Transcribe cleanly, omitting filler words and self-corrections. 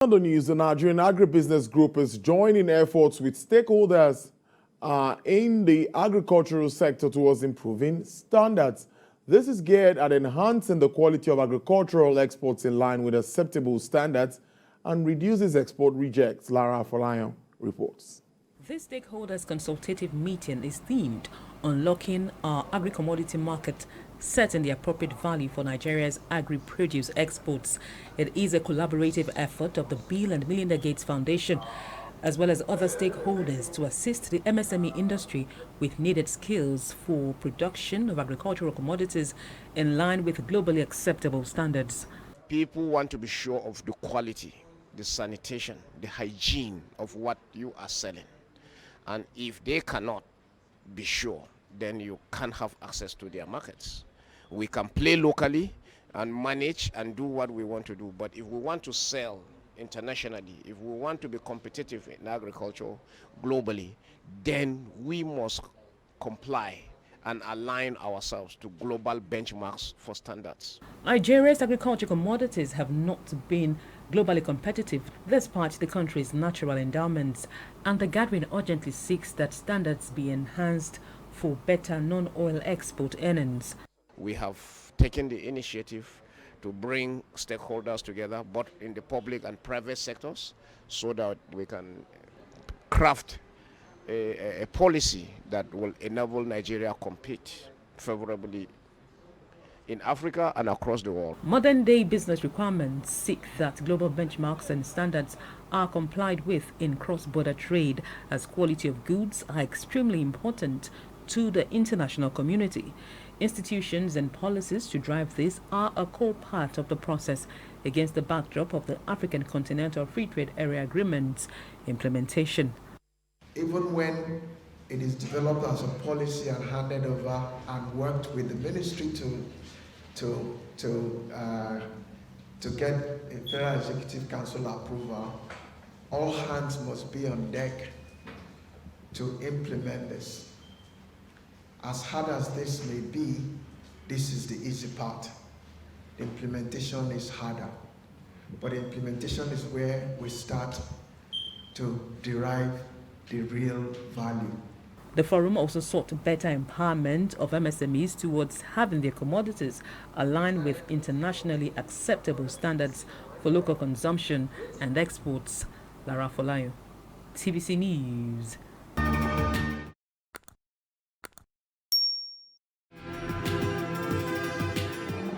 On the news, the Nigerian Agribusiness Group is joining efforts with stakeholders in the agricultural sector towards improving standards. This is geared at enhancing the quality of agricultural exports in line with acceptable standards and reduces export rejects. Lara Folayan reports. This stakeholders consultative meeting is themed Unlocking our agri-commodity market, setting the appropriate value for Nigeria's agri-produce exports. It is a collaborative effort of the Bill and Melinda Gates Foundation, as well as other stakeholders, to assist the MSME industry with needed skills for production of agricultural commodities in line with globally acceptable standards. People want to be sure of the quality, the sanitation, the hygiene of what you are selling. And if they cannot be sure, then you can't have access to their markets. We can play locally and manage and do what we want to do. But if we want to sell internationally, if we want to be competitive in agriculture globally, then we must comply and align ourselves to global benchmarks for standards. Nigeria's agricultural commodities have not been globally competitive despite the country's natural endowments, and the gathering urgently seeks that standards be enhanced for better non-oil export earnings. We have taken the initiative to bring stakeholders together, both in the public and private sectors, so that we can craft a policy that will enable Nigeria compete favorably in Africa and across the world. Modern-day business requirements seek that global benchmarks and standards are complied with in cross-border trade, as quality of goods are extremely important to the international community. Institutions and policies to drive this are a core part of the process against the backdrop of the African Continental Free Trade Area Agreement's implementation. Even when it is developed as a policy and handed over and worked with the ministry to get a Federal Executive Council approval, all hands must be on deck to implement this. As hard as this may be, this is the easy part. The implementation is harder, but implementation is where we start to derive the real value. The forum also sought better empowerment of MSMEs towards having their commodities aligned with internationally acceptable standards for local consumption and exports. Lara Folayan, TVC News.